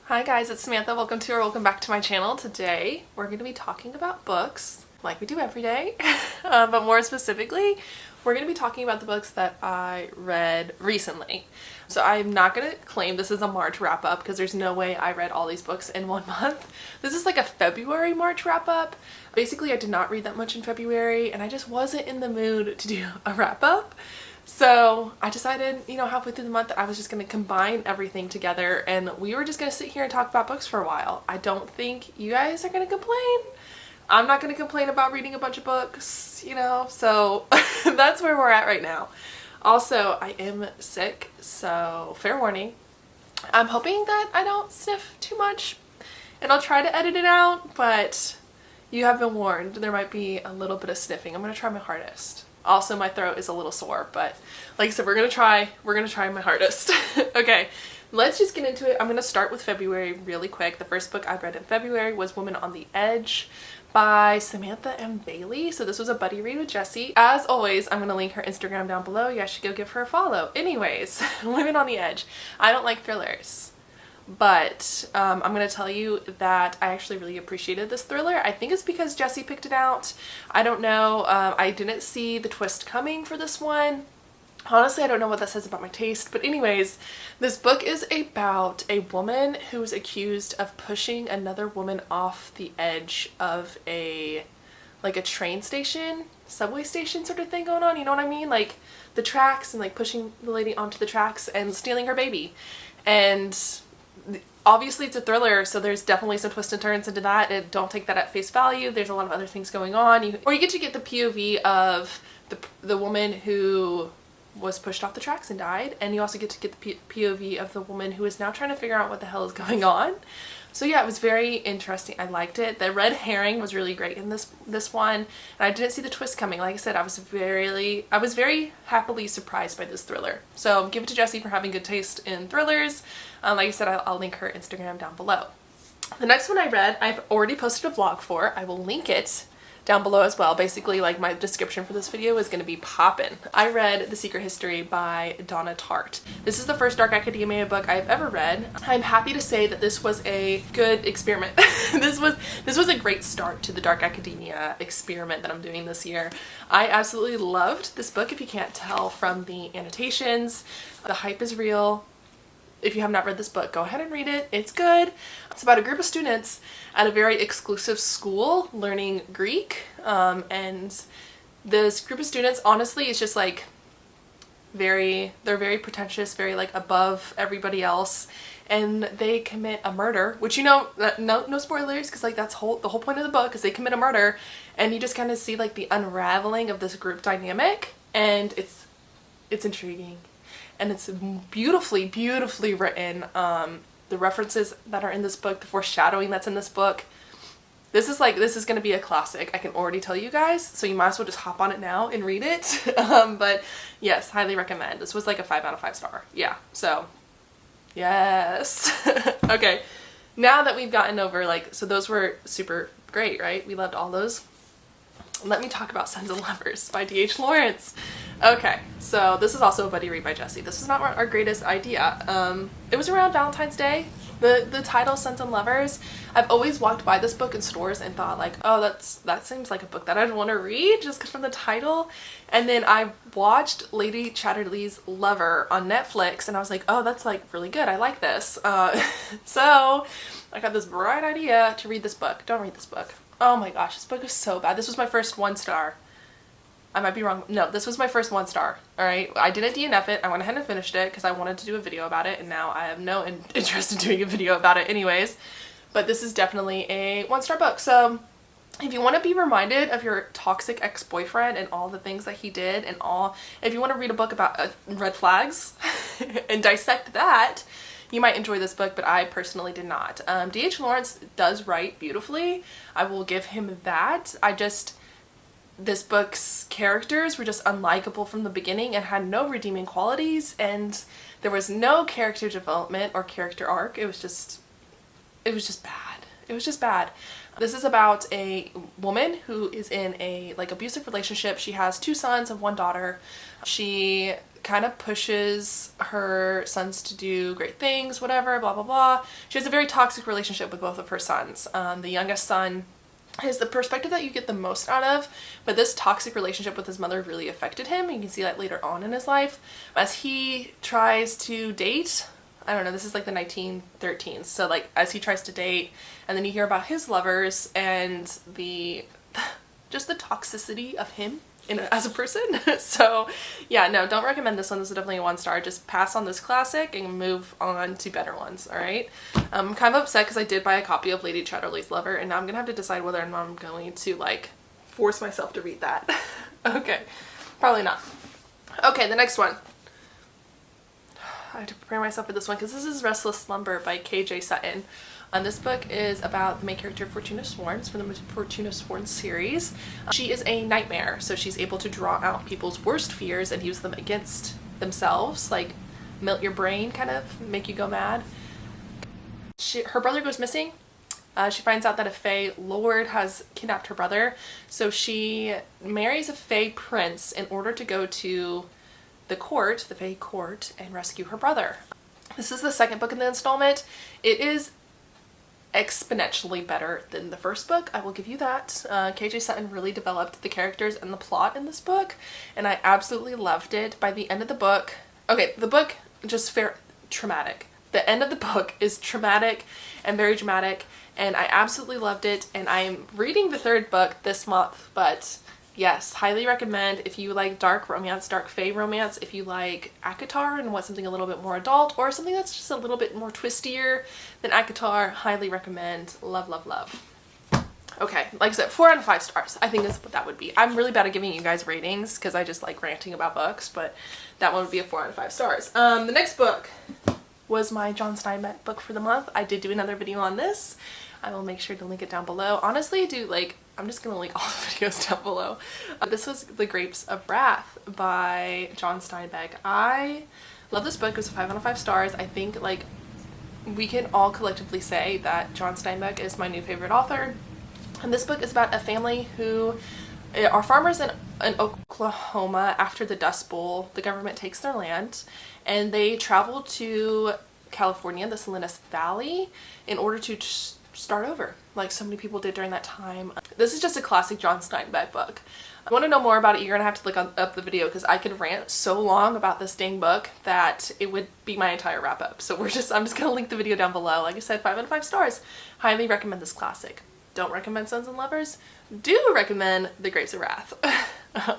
Hi guys, it's Samantha. Welcome back to my channel. Today we're going to be talking about books like we do every day, but more specifically we're going to be talking about the books that I read recently. So I'm not going to claim this is a March wrap up because there's no way I read all these books in 1 month. This is like a February March wrap up. Basically I did not read that much in February and I just wasn't in the mood to do a wrap up. So I decided, halfway through the month that I was just going to combine everything together and we were just going to sit here and talk about books for a while. I don't think you guys are going to complain. I'm not going to complain about reading a bunch of books, so that's where we're at right now. Also, I am sick, so fair warning. I'm hoping that I don't sniff too much and I'll try to edit it out, but you have been warned. There might be a little bit of sniffing. I'm going to try my hardest. Also, my throat is a little sore, but like I said, we're gonna try my hardest. Okay, let's just get into it. I'm gonna start with February really quick. The first book I read in February was Women on the Edge by Samantha and Bailey. So this was a buddy read with Jessie. As always, I'm gonna link her Instagram down below. You guys should go give her a follow. Anyways, Women on the Edge. I don't like thrillers, but I'm going to tell you that I actually really appreciated this thriller. I think it's because Jessie picked it out. I don't know. I didn't see the twist coming for this one. Honestly, I don't know what that says about my taste. But anyways, this book is about a woman who is accused of pushing another woman off the edge of a train station, subway station sort of thing going on. You know what I mean? Like the tracks, and like pushing the lady onto the tracks and stealing her baby. And obviously it's a thriller, so there's definitely some twists and turns into that, and don't take that at face value. There's a lot of other things going on. You get to get the POV of the woman who was pushed off the tracks and died, and you also get to get the POV of the woman who is now trying to figure out what the hell is going on. So yeah, it was very interesting. I liked it. The red herring was really great in this one, and I didn't see the twist coming. Like I said, I was very happily surprised by this thriller. So give it to Jessie for having good taste in thrillers. Like I said, I'll link her Instagram down below. The next one I read, I've already posted a vlog for. I will link it down below as well. Basically, like, my description for this video is going to be poppin'. I read The Secret History by Donna Tartt. This is the first dark academia book I've ever read. I'm happy to say that this was a good experiment. This was a great start to the dark academia experiment that I'm doing this year. I absolutely loved this book, if you can't tell from the annotations. The hype is real. If you have not read this book, go ahead and read it. It's good. It's about a group of students at a very exclusive school learning Greek. And this group of students, honestly, is just like they're very pretentious, very like above everybody else. And they commit a murder, which, no spoilers, because like that's the whole point of the book is they commit a murder, and you just kind of see like the unraveling of this group dynamic, and it's intriguing. And it's beautifully written. The references that are in this book, the foreshadowing that's in this book. This is going to be a classic. I can already tell you guys, so you might as well just hop on it now and read it. But yes, highly recommend. This was like a 5 out of 5 star. Yeah, so yes. Okay, now that we've gotten over so those were super great, right? We loved all those. Let me talk about Sons and Lovers by D.H. Lawrence. Okay, so this is also a buddy read by Jessie. This is not our greatest idea. It was around Valentine's Day. The title, Sons and Lovers. I've always walked by this book in stores and thought like, oh, that seems like a book that I'd want to read just from the title. And then I watched Lady Chatterley's Lover on Netflix and I was like, oh, that's like really good. I like this. So I got this bright idea to read this book. Don't read this book. Oh my gosh, this book is so bad. This was my first 1 star. I might be wrong. No, this was my first 1 star. Alright, I didn't DNF it. I went ahead and finished it because I wanted to do a video about it, and now I have no interest in doing a video about it anyways. But this is definitely a 1 star book. So if you want to be reminded of your toxic ex-boyfriend and all the things that he did and if you want to read a book about red flags and dissect that, you might enjoy this book, but I personally did not. D.H. Lawrence does write beautifully. I will give him that. This book's characters were just unlikable from the beginning and had no redeeming qualities, and there was no character development or character arc. It was just bad. It was just bad. This is about a woman who is in a abusive relationship. She has 2 sons and 1 daughter. She kind of pushes her sons to do great things, whatever, blah, blah, blah. She has a very toxic relationship with both of her sons. The youngest son is the perspective that you get the most out of, but this toxic relationship with his mother really affected him. You can see that later on in his life as he tries to date. I don't know, this is like the 1913s, so like as he tries to date, and then you hear about his lovers and just the toxicity of him as a person. So yeah, no, don't recommend this one. This is definitely a 1-star. Just pass on this classic and move on to better ones. All right. I'm kind of upset because I did buy a copy of Lady Chatterley's Lover, and now I'm gonna have to decide whether or not I'm going to like force myself to read that. Okay, probably not. Okay, the next one. I have to prepare myself for this one because this is Restless Slumber by KJ Sutton. This book is about the main character Fortuna Sworns from the Fortuna Sworn series. She is a nightmare, so she's able to draw out people's worst fears and use them against themselves, like melt your brain, kind of make you go mad. Her brother goes missing. She finds out that a Fae Lord has kidnapped her brother, so she marries a Fae prince in order to go to the Fae court, and rescue her brother. This is the second book in the installment. It is exponentially better than the first book, I will give you that. KJ Sutton really developed the characters and the plot in this book, and I absolutely loved it. By the end of the book, okay, the book just traumatic. The end of the book is traumatic and very dramatic, and I absolutely loved it, and I'm reading the third book this month, but yes, highly recommend if you like dark romance, dark fae romance, if you like ACOTAR and want something a little bit more adult or something that's just a little bit more twistier than ACOTAR, highly recommend. Love, love, love. Okay, like I said, 4 out of 5 stars. I think that's what that would be. I'm really bad at giving you guys ratings because I just like ranting about books, but that one would be a 4 out of 5 stars. The next book was my John Steinbeck book for the month. I did do another video on this. I will make sure to link it down below. Honestly, I'm just gonna link all the videos down below. This was The Grapes of Wrath by John Steinbeck. I love this book. It was 5 out of 5 stars. I think like we can all collectively say that John Steinbeck is my new favorite author. And this book is about a family who are farmers in Oklahoma. After the Dust Bowl, the government takes their land and they travel to California, the Salinas Valley, in order to start over, like so many people did during that time. This is just a classic John Steinbeck book. If you want to know more about it, you're gonna have to look up the video because I could rant so long about this dang book that it would be my entire wrap up. So I'm just gonna link the video down below. Like I said, 5 out of 5 stars. Highly recommend this classic. Don't recommend Sons and Lovers. Do recommend The Grapes of Wrath.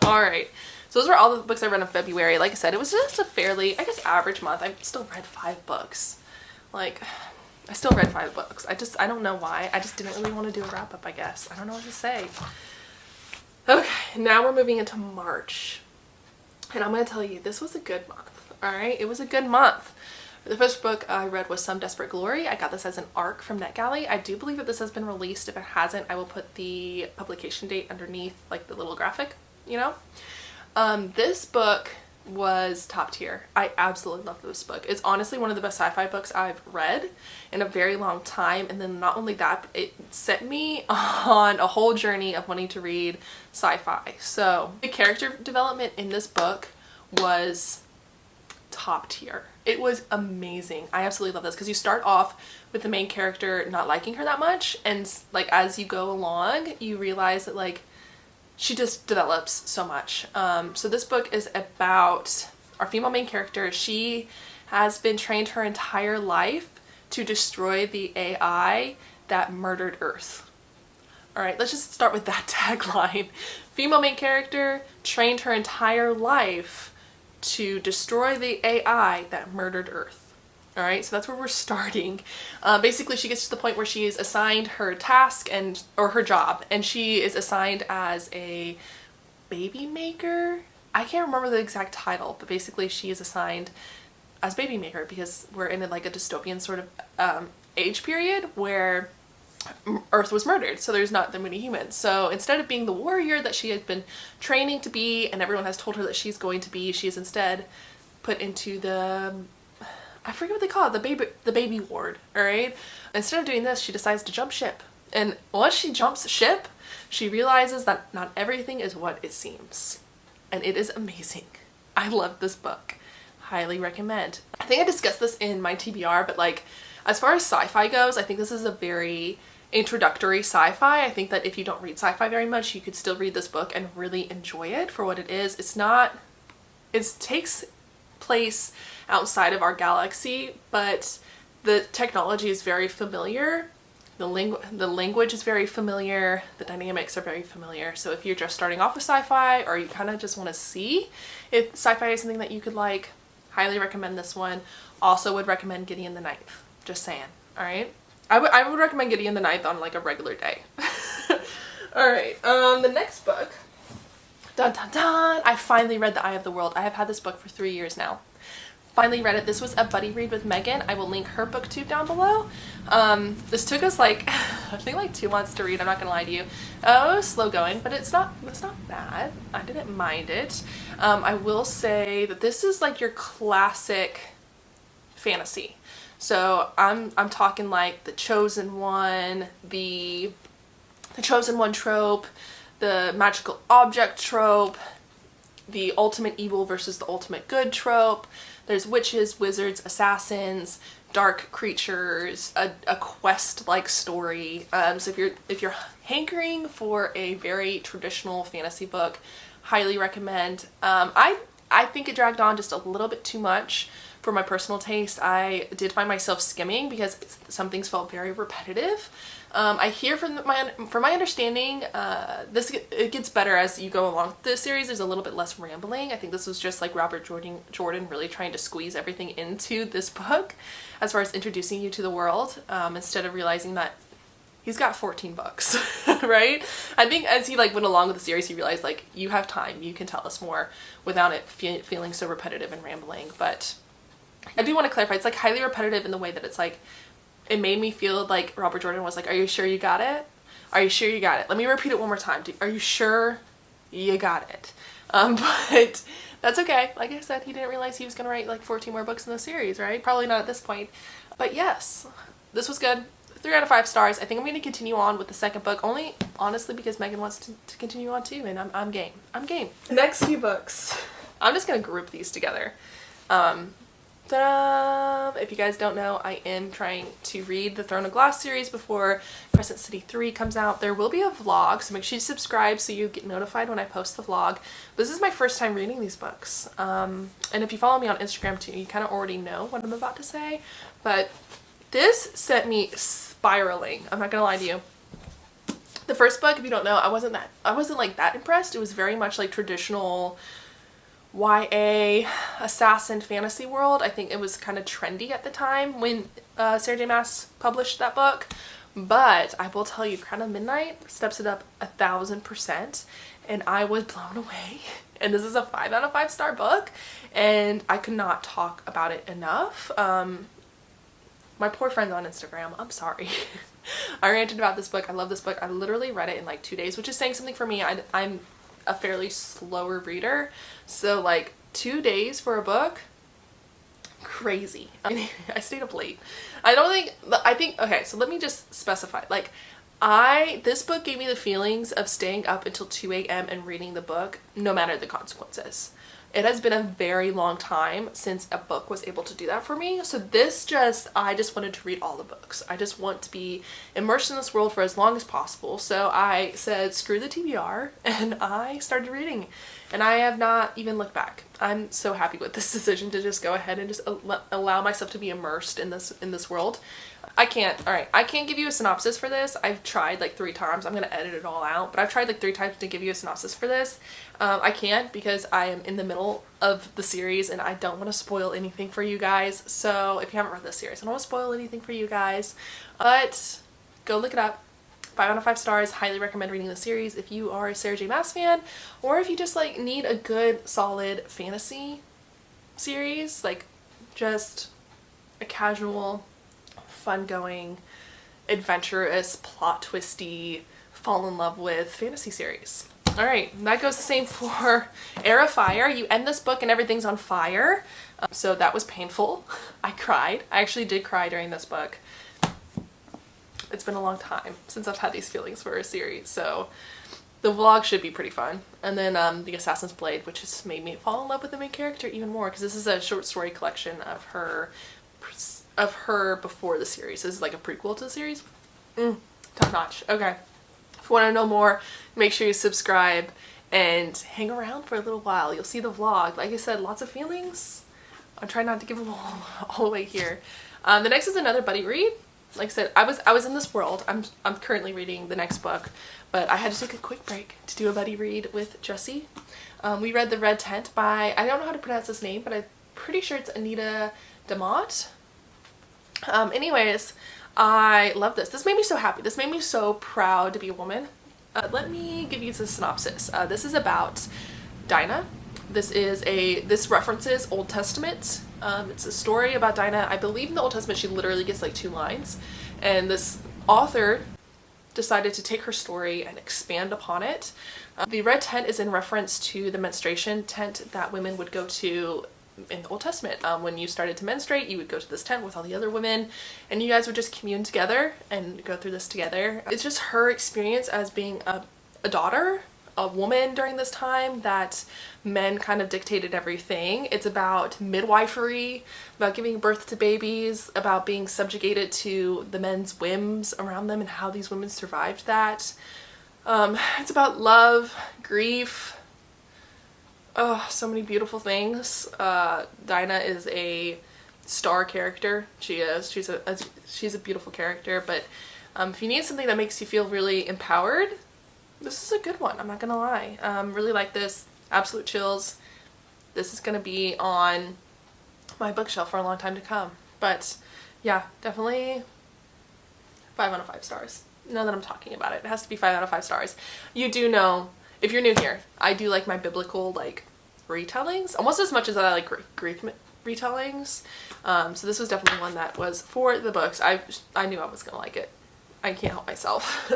Alright, so those were all the books I read in February. Like I said, it was just a fairly, I guess, average month. I still read 5 books. Like, I still read 5 books. I don't know why. I just didn't really want to do a wrap up, I guess. I don't know what to say. Okay, now we're moving into March. And I'm going to tell you, this was a good month. Alright, it was a good month. The first book I read was Some Desperate Glory. I got this as an ARC from NetGalley. I do believe that this has been released. If it hasn't, I will put the publication date underneath, like the little graphic, you know? This book was top tier. I absolutely love this book. It's honestly one of the best sci-fi books I've read in a very long time, and then not only that, it set me on a whole journey of wanting to read sci-fi. So the character development in this book was top tier. It was amazing. I absolutely love this because you start off with the main character not liking her that much, and like as you go along you realize that like she just develops so much. So this book is about our female main character. She has been trained her entire life to destroy the AI that murdered Earth. Alright, let's just start with that tagline. Female main character trained her entire life to destroy the AI that murdered Earth. Alright, so that's where we're starting. Basically, she gets to the point where she is assigned her task or her job, and she is assigned as a baby maker. I can't remember the exact title, but basically she is assigned as baby maker because we're in like a dystopian sort of age period where Earth was murdered, so there's not that many humans. So instead of being the warrior that she has been training to be, and everyone has told her that she's going to be, she is instead put into the, I forget what they call it, the baby ward. All right. Instead of doing this, she decides to jump ship, and once she jumps ship, she realizes that not everything is what it seems, and it is amazing. I love this book. Highly recommend. I think I discussed this in my TBR, but like as far as sci-fi goes, I think this is a very introductory sci-fi. I think that if you don't read sci-fi very much, you could still read this book and really enjoy it for what it is. It takes place outside of our galaxy, but the technology is very familiar. The language is very familiar. The dynamics are very familiar. So if you're just starting off with sci-fi, or you kind of just want to see if sci-fi is something that you could like, highly recommend this one. Also would recommend Gideon the Ninth. Just saying. All right. I would recommend Gideon the Ninth on like a regular day. All right. The next book. Dun dun dun. I finally read The Eye of the World. I have had this book for 3 years now. Finally read it. This was a buddy read with Megan. I will link her booktube down below. This took us like I think like 2 months to read. I'm not gonna lie to you. It was slow going, but it's not bad. I didn't mind it. I will say that this is like your classic fantasy. So I'm talking like the chosen one, the chosen one trope, the magical object trope, the ultimate evil versus the ultimate good trope. There's witches, wizards, assassins, dark creatures, a quest-like story. So if you're hankering for a very traditional fantasy book, highly recommend. I think it dragged on just a little bit too much for my personal taste. I did find myself skimming because some things felt very repetitive. I hear from my understanding, it gets better as you go along. This series is a little bit less rambling. I think this was just like Robert Jordan really trying to squeeze everything into this book as far as introducing you to the world, instead of realizing that he's got 14 books, right? I think as he like went along with the series, he realized like, you have time, you can tell us more without it feeling so repetitive and rambling. But I do want to clarify, it's like highly repetitive in the way that it's like, it made me feel like Robert Jordan was like, are you sure you got it? Are you sure you got it? Let me repeat it one more time. Are you sure you got it? But that's okay. Like I said, he didn't realize he was going to write like 14 more books in the series, right? Probably not at this point. But yes, this was good. 3 out of 5 stars. I think I'm going to continue on with the second book, only honestly because Megan wants to continue on too, and I'm game. I'm game. Next few books. I'm just going to group these together. If you guys don't know, I am trying to read the Throne of Glass series before Crescent City 3 comes out. There will be a vlog, so make sure you subscribe so you get notified when I post the vlog. This is my first time reading these books. And if you follow me on Instagram too, you kind of already know what I'm about to say. But this sent me spiraling. I'm not gonna lie to you. The first book, if you don't know, I wasn't like that impressed. It was very much like traditional YA assassin fantasy world. I think it was kind of trendy at the time when Sarah J Maas published that book. But I will tell you, Crown of Midnight steps it up 1000%, and I was blown away. And this is a 5 out of 5 star book, and I could not talk about it enough. My poor friends on Instagram, I'm sorry. I ranted about this book. I love this book. I literally read it in like 2 days, which is saying something for me. I'm a fairly slower reader, so like 2 days for a book, crazy. I mean, I stayed up late. I think okay, so let me just specify, like this book gave me the feelings of staying up until 2 a.m. and reading the book no matter the consequences. It has been a very long time since a book was able to do that for me. So I just wanted to read all the books. I just want to be immersed in this world for as long as possible. So I said, screw the TBR, and I started reading. And I have not even looked back. I'm so happy with this decision to just go ahead and just allow myself to be immersed in this world. I can't give you a synopsis for this. I've tried like 3 times. I'm gonna edit it all out, but I've tried like 3 times to give you a synopsis for this. I can't because I am in the middle of the series and I don't want to spoil anything for you guys. So if you haven't read this series, I don't want to spoil anything for you guys, but go look it up. 5 out of 5 stars. Highly recommend reading the series if you are a Sarah J Maas fan, or if you just like need a good solid fantasy series, like just a casual, fun-going, adventurous, plot twisty, fall in love with fantasy series. All right, that goes the same for Heir of Fire. You end this book and everything's on fire. So that was painful. I cried. I actually did cry during this book. It's been a long time since I've had these feelings for a series. So The vlog should be pretty fun. And then The Assassin's Blade, which has made me fall in love with the main character even more, because this is a short story collection of her before the series. This is like a prequel to the series. Top notch. Okay. If you want to know more, make sure you subscribe and hang around for a little while. You'll see the vlog. Like I said, lots of feelings. I'll try not to give them all away here. The next is another buddy read. Like I said, I was in this world. I'm currently reading the next book, but I had to take a quick break to do a buddy read with Jessie. We read The Red Tent by, I don't know how to pronounce his name, but I'm pretty sure it's Anita Demott. Anyways, I love this. This made me so happy. This made me so proud to be a woman. Let me give you the synopsis. This is about Dinah. This references Old Testament. It's a story about Dinah. I believe in the Old Testament she literally gets like 2 lines, and this author decided to take her story and expand upon it. The red tent is in reference to the menstruation tent that women would go to in the Old Testament. When you started to menstruate, you would go to this tent with all the other women, and you guys would just commune together and go through this together. It's just her experience as being a daughter, a woman during this time, that men kind of dictated everything. It's about midwifery, about giving birth to babies, about being subjugated to the men's whims around them and how these women survived that. It's about love, grief, oh, so many beautiful things. Dinah is a star character. She is. She's a beautiful character, but if you need something that makes you feel really empowered, this is a good one. I'm not gonna lie. Really like this. Absolute chills. This is gonna be on my bookshelf for a long time to come. But yeah, definitely 5 out of 5 stars. Now that I'm talking about it, it has to be 5 out of 5 stars. You do know, if you're new here, I do like my biblical like retellings almost as much as I like Greek retellings. So this was definitely one that was for the books. I knew I was gonna like it. I can't help myself.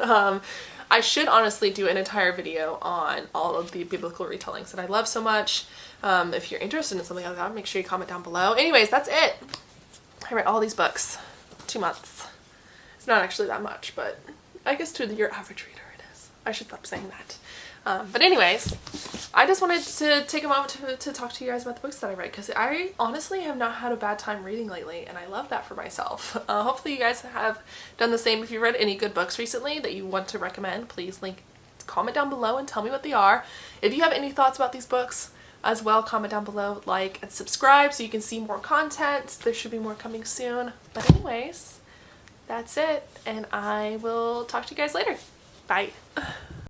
I should honestly do an entire video on all of the biblical retellings that I love so much. If you're interested in something like that, make sure you comment down below. Anyways, that's it. I read all these books. 2 months. It's not actually that much, but I guess to your average reader it is. I should stop saying that. But anyways, I just wanted to take a moment to talk to you guys about the books that I read, because I honestly have not had a bad time reading lately, and I love that for myself. Hopefully you guys have done the same. If you read any good books recently that you want to recommend, please comment down below and tell me what they are. If you have any thoughts about these books as well, comment down below, like and subscribe so you can see more content. There should be more coming soon. But anyways, that's it, and I will talk to you guys later. Bye.